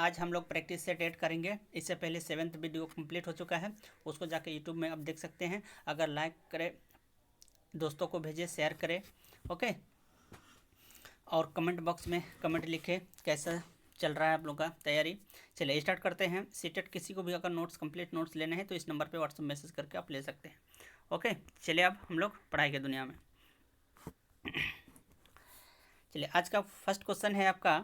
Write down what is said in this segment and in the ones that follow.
आज हम लोग प्रैक्टिस सेट ऐड करेंगे। इससे पहले 7th वीडियो कंप्लीट हो चुका है, उसको जाके यूट्यूब में अब देख सकते हैं। अगर लाइक करें, दोस्तों को भेजें, शेयर करें, ओके। और कमेंट बॉक्स में कमेंट लिखें कैसा चल रहा है आप लोग का तैयारी। चलिए स्टार्ट करते हैं। सीटेट किसी को भी अगर नोट्स कंप्लीट नोट्स लेने हैं तो इस नंबर पे व्हाट्सएप मैसेज करके आप ले सकते हैं, ओके। चलिए अब हम लोग पढ़ाई की दुनिया में। चलिए आज का फर्स्ट क्वेश्चन है आपका,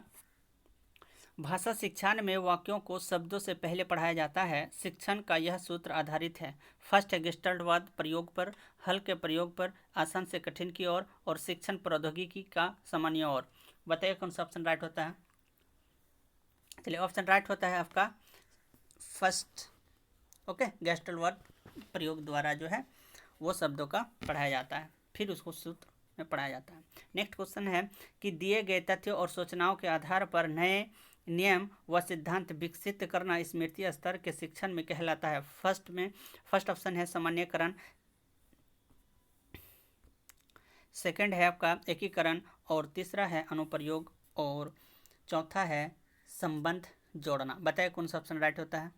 भाषा शिक्षण में वाक्यों को शब्दों से पहले पढ़ाया जाता है। शिक्षण का यह सूत्र आधारित है फर्स्ट है गेस्टल्टवाद प्रयोग पर, हल के प्रयोग पर, आसान से कठिन की ओर और शिक्षण प्रौद्योगिकी का सामान्य ओर। बताइए कौन सा ऑप्शन राइट होता है। चलिए ऑप्शन राइट होता है आपका फर्स्ट, ओके। गेस्टल्टवाद प्रयोग द्वारा जो है वो शब्दों का पढ़ाया जाता है, फिर उसको सूत्र में पढ़ाया जाता है। नेक्स्ट क्वेश्चन है कि दिए गए तथ्यों और सूचनाओं के आधार पर नए नियम व सिद्धांत विकसित करना स्मृति स्तर के शिक्षण में कहलाता है। फर्स्ट ऑप्शन है सामान्यकरण, सेकंड है आपका एकीकरण, और तीसरा है अनुप्रयोग, और चौथा है संबंध जोड़ना। बताइए कौन सा ऑप्शन राइट होता है।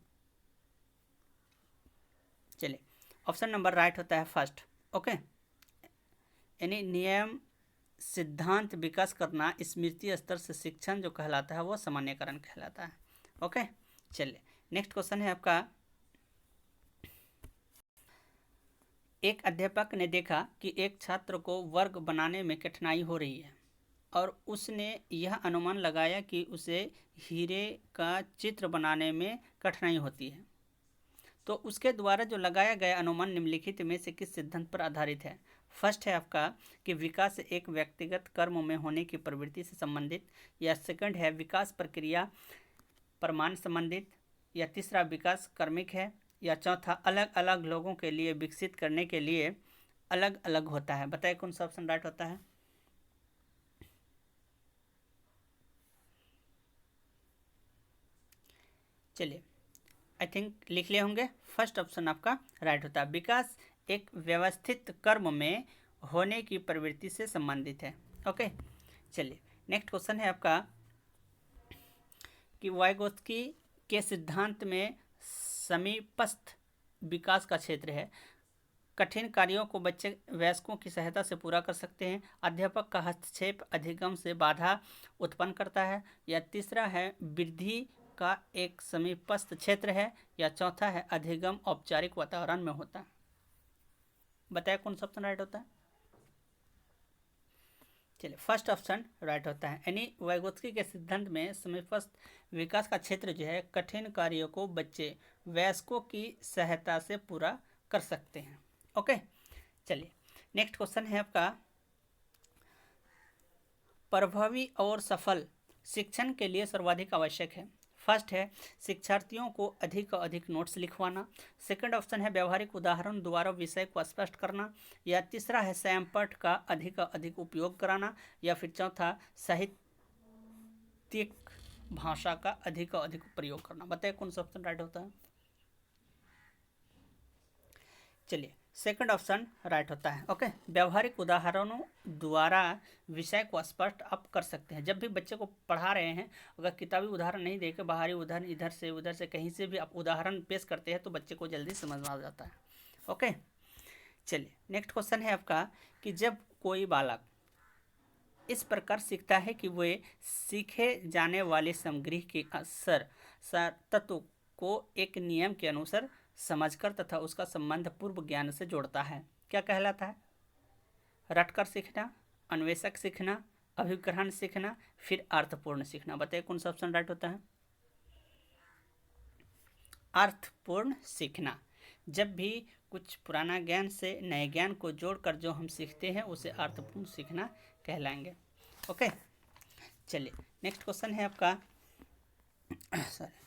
चलिए ऑप्शन नंबर राइट होता है फर्स्ट, ओके। यानी नियम सिद्धांत विकास करना स्मृति स्तर से शिक्षण जो कहलाता है वो सामान्यकरण कहलाता है, ओके। चलिए नेक्स्ट क्वेश्चन है आपका, एक अध्यापक ने देखा कि एक छात्र को वर्ग बनाने में कठिनाई हो रही है और उसने यह अनुमान लगाया कि उसे हीरे का चित्र बनाने में कठिनाई होती है। तो उसके द्वारा जो लगाया गया अनुमान निम्नलिखित में से किस सिद्धांत पर आधारित है। फर्स्ट है आपका कि विकास एक व्यक्तिगत कर्म में होने की प्रवृत्ति से संबंधित, या सेकंड है विकास प्रक्रिया प्रमाण संबंधित, या तीसरा विकास कर्मिक है, या चौथा अलग अलग लोगों के लिए विकसित करने के लिए अलग अलग होता है। बताइए कौन सा ऑप्शन राइट होता है। चलिए आई थिंक लिख लिए होंगे, फर्स्ट ऑप्शन आपका राइट होता है। विकास एक व्यवस्थित कर्म में होने की प्रवृत्ति से संबंधित है, ओके। चलिए नेक्स्ट क्वेश्चन है आपका कि वाइगोत्स्की के सिद्धांत में समीपस्थ विकास का क्षेत्र है। कठिन कार्यों को बच्चे वयस्कों की सहायता से पूरा कर सकते हैं। अध्यापक का हस्तक्षेप अधिगम से बाधा उत्पन्न करता है, या तीसरा है वृद्धि का एक समीपस्थ क्षेत्र है, या चौथा है अधिगम औपचारिक वातावरण में होता है। बताया कौन सा ऑप्शन राइट होता है। चलिए फर्स्ट ऑप्शन राइट होता है, यानी वाइगोत्स्की के सिद्धांत में समीपस्थ विकास का क्षेत्र जो है कठिन कार्यों को बच्चे वयस्कों की सहायता से पूरा कर सकते हैं, ओके। चलिए नेक्स्ट क्वेश्चन है आपका, प्रभावी और सफल शिक्षण के लिए सर्वाधिक आवश्यक है। फर्स्ट है शिक्षार्थियों को अधिक नोट्स लिखवाना, सेकंड ऑप्शन है व्यवहारिक उदाहरण द्वारा विषय को स्पष्ट करना, या तीसरा है स्वयंपाठ का अधिक उपयोग कराना, या फिर चौथा साहित्यिक भाषा का अधिक प्रयोग करना। बताइए कौन सा ऑप्शन राइट होता है। चलिए सेकंड ऑप्शन राइट होता है, ओके। व्यवहारिक उदाहरणों द्वारा विषय को स्पष्ट आप कर सकते हैं। जब भी बच्चे को पढ़ा रहे हैं, अगर किताबी उदाहरण नहीं देकर बाहरी उदाहरण इधर से उधर से कहीं से भी आप उदाहरण पेश करते हैं तो बच्चे को जल्दी समझ में आ जाता है, ओके। चलिए नेक्स्ट क्वेश्चन है आपका कि जब कोई बालक इस प्रकार सीखता है कि वे सीखे जाने वाले सामग्री के असर तत्व को एक नियम के अनुसार समझकर तथा उसका संबंध पूर्व ज्ञान से जोड़ता है, क्या कहलाता है। रटकर सीखना, अन्वेषक सीखना, अभिग्रहण सीखना, फिर अर्थपूर्ण सीखना। बताइए कौन सा ऑप्शन राइट होता है। अर्थपूर्ण सीखना, जब भी कुछ पुराना ज्ञान से नए ज्ञान को जोड़कर जो हम सीखते हैं उसे अर्थपूर्ण सीखना कहलाएंगे, ओके। चलिए नेक्स्ट क्वेश्चन है आपका सॉरी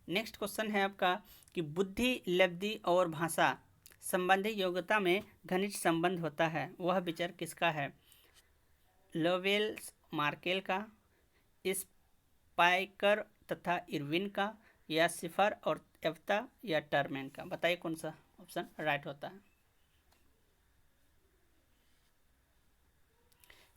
नेक्स्ट क्वेश्चन है आपका कि बुद्धि, लब्धि और भाषा संबंधी योग्यता में घनिष्ठ संबंध होता है, वह विचार किसका है। लोवेल मार्केल का, स्पाइकर तथा इरविन का, या सिफर और एफ्ता, या टर्मेन का। बताइए कौन सा ऑप्शन राइट होता है।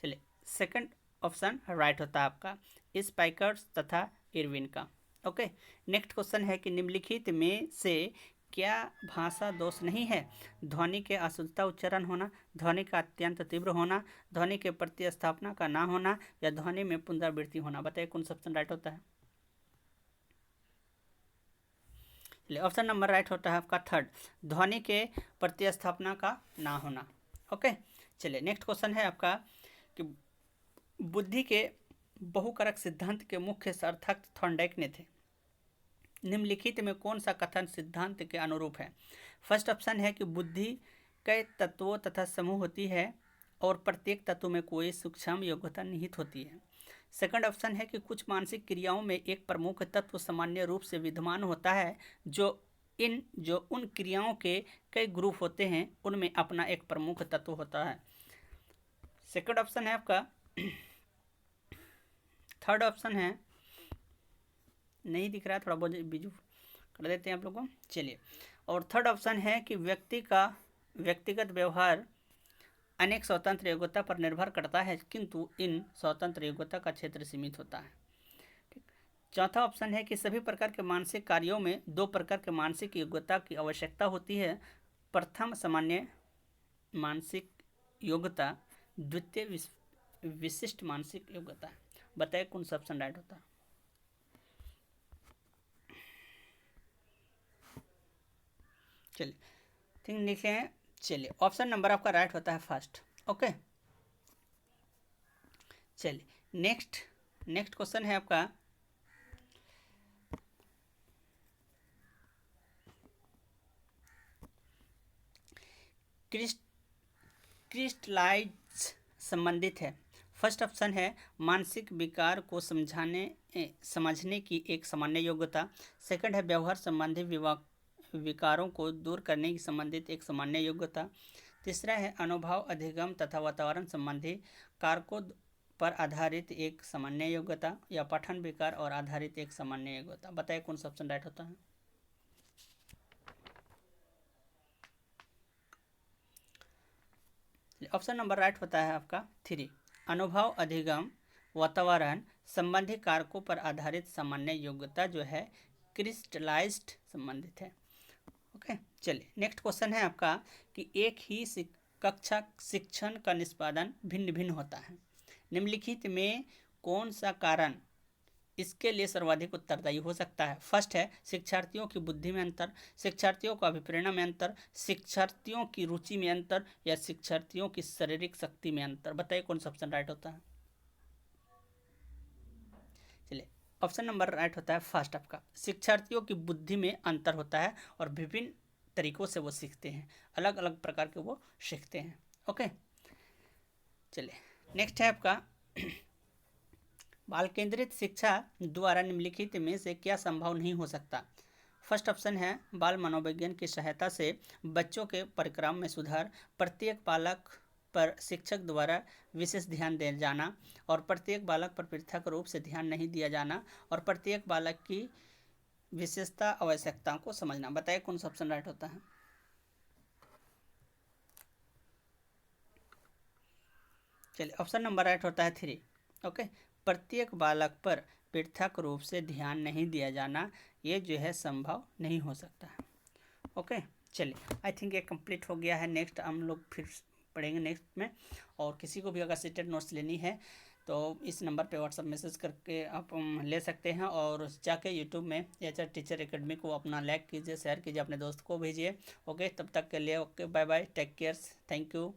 चलिए सेकंड ऑप्शन राइट होता है आपका स्पाइकर्स तथा इरविन का। ओके, नेक्स्ट क्वेश्चन है कि निम्नलिखित में से क्या भाषा दोष नहीं है? ध्वनि के अशुद्धता उच्चारण होना, ध्वनि का अत्यंत तीव्र होना, ध्वनि के प्रतिस्थापना का ना होना, या ध्वनि में पुनरावृत्ति होना। बताइए कौन सा ऑप्शन राइट होता है? ऑप्शन नंबर राइट होता है आपका थर्ड, ध्वनि के प्रतिस्थापना का ना होना। ओके, चलिए नेक्स्ट क्वेश्चन है आपका कि बुद्धि के बहुकारक सिद्धांत के मुख्य सार्थक थॉर्नडाइक ने थे। निम्नलिखित में कौन सा कथन सिद्धांत के अनुरूप है? फर्स्ट ऑप्शन है कि बुद्धि कई तत्वों तथा समूह होती है और प्रत्येक तत्व में कोई सूक्ष्म योग्यता निहित होती है। सेकंड ऑप्शन है कि कुछ मानसिक क्रियाओं में एक प्रमुख तत्व सामान्य रूप से विद्यमान होता है जो उन क्रियाओं के कई ग्रुप होते हैं उनमें अपना एक प्रमुख तत्व होता है। सेकंड ऑप्शन है आपका। थर्ड ऑप्शन है, नहीं दिख रहा है, थोड़ा बहुत बीजू कर देते हैं आप लोगों को। चलिए, और थर्ड ऑप्शन है कि व्यक्ति का व्यक्तिगत व्यवहार अनेक स्वतंत्र योग्यता पर निर्भर करता है किंतु इन स्वतंत्र योग्यता का क्षेत्र सीमित होता है। ठीक। चौथा ऑप्शन है कि सभी प्रकार के मानसिक कार्यों में दो प्रकार के मानसिक योग्यता की आवश्यकता होती है। प्रथम सामान्य मानसिक योग्यता, द्वितीय विशिष्ट मानसिक योग्यता। बताइए कौन सा ऑप्शन राइट होता है? चलिए थिंक लिखे हैं। चलिए ऑप्शन नंबर आपका राइट होता है फर्स्ट। ओके, चलिए नेक्स्ट क्वेश्चन है आपका क्रिस्टलाइज संबंधित है। फर्स्ट ऑप्शन है मानसिक विकार को समझने की एक सामान्य योग्यता। सेकंड है व्यवहार संबंधी विकारों को दूर करने की संबंधित एक सामान्य योग्यता। तीसरा है अनुभव, अधिगम तथा वातावरण संबंधी कारकों पर आधारित एक सामान्य योग्यता, या पठन विकार और आधारित एक सामान्य योग्यता। बताइए कौन सा ऑप्शन राइट होता है? ऑप्शन नंबर राइट होता है आपका थ्री, अनुभव, अधिगम, वातावरण संबंधी कारकों पर आधारित सामान्य योग्यता जो है क्रिस्टलाइज्ड संबंधित है। ओके, चलिए नेक्स्ट क्वेश्चन है आपका कि एक ही कक्षा शिक्षण का निष्पादन भिन्न भिन्न होता है। निम्नलिखित में कौन सा कारण इसके लिए सर्वाधिक उत्तरदायी हो सकता है? फर्स्ट है शिक्षार्थियों की बुद्धि में अंतर, शिक्षार्थियों का अभिप्रेरणा में अंतर, शिक्षार्थियों की रुचि में अंतर, या शिक्षार्थियों की शारीरिक शक्ति में अंतर। बताइए कौन सा ऑप्शन राइट होता है? चलिए ऑप्शन नंबर राइट होता है फर्स्ट आपका, शिक्षार्थियों की बुद्धि में अंतर होता है और विभिन्न तरीकों से वो सीखते हैं, अलग अलग प्रकार के वो सीखते हैं। ओके, चलिए नेक्स्ट है आपका बाल केंद्रित शिक्षा द्वारा निम्नलिखित में से क्या संभव नहीं हो सकता? फर्स्ट ऑप्शन है बाल मनोविज्ञान की सहायता से बच्चों के परिक्रम में सुधार, प्रत्येक बालक पर शिक्षक द्वारा विशेष ध्यान दिया जाना और प्रत्येक बालक पर पृथक रूप से ध्यान नहीं दिया जाना, और प्रत्येक बालक की विशेषता आवश्यकताओं को समझना। बताइए कौन सा ऑप्शन राइट होता है? चलिए ऑप्शन नंबर राइट होता है थ्री। ओके, प्रत्येक बालक पर पृथक रूप से ध्यान नहीं दिया जाना, ये जो है संभव नहीं हो सकता है। ओके, चलिए आई थिंक ये कंप्लीट हो गया है। नेक्स्ट हम लोग फिर पढ़ेंगे नेक्स्ट में, और किसी को भी अगर सीटेड नोट्स लेनी है तो इस नंबर पे व्हाट्सअप मैसेज करके आप ले सकते हैं, और जाके यूट्यूब में एचआर टीचर एकेडमी को अपना लाइक कीजिए, शेयर कीजिए, अपने दोस्त को भेजिए। ओके, तब तक के लिए okay, bye bye, take care, thank you.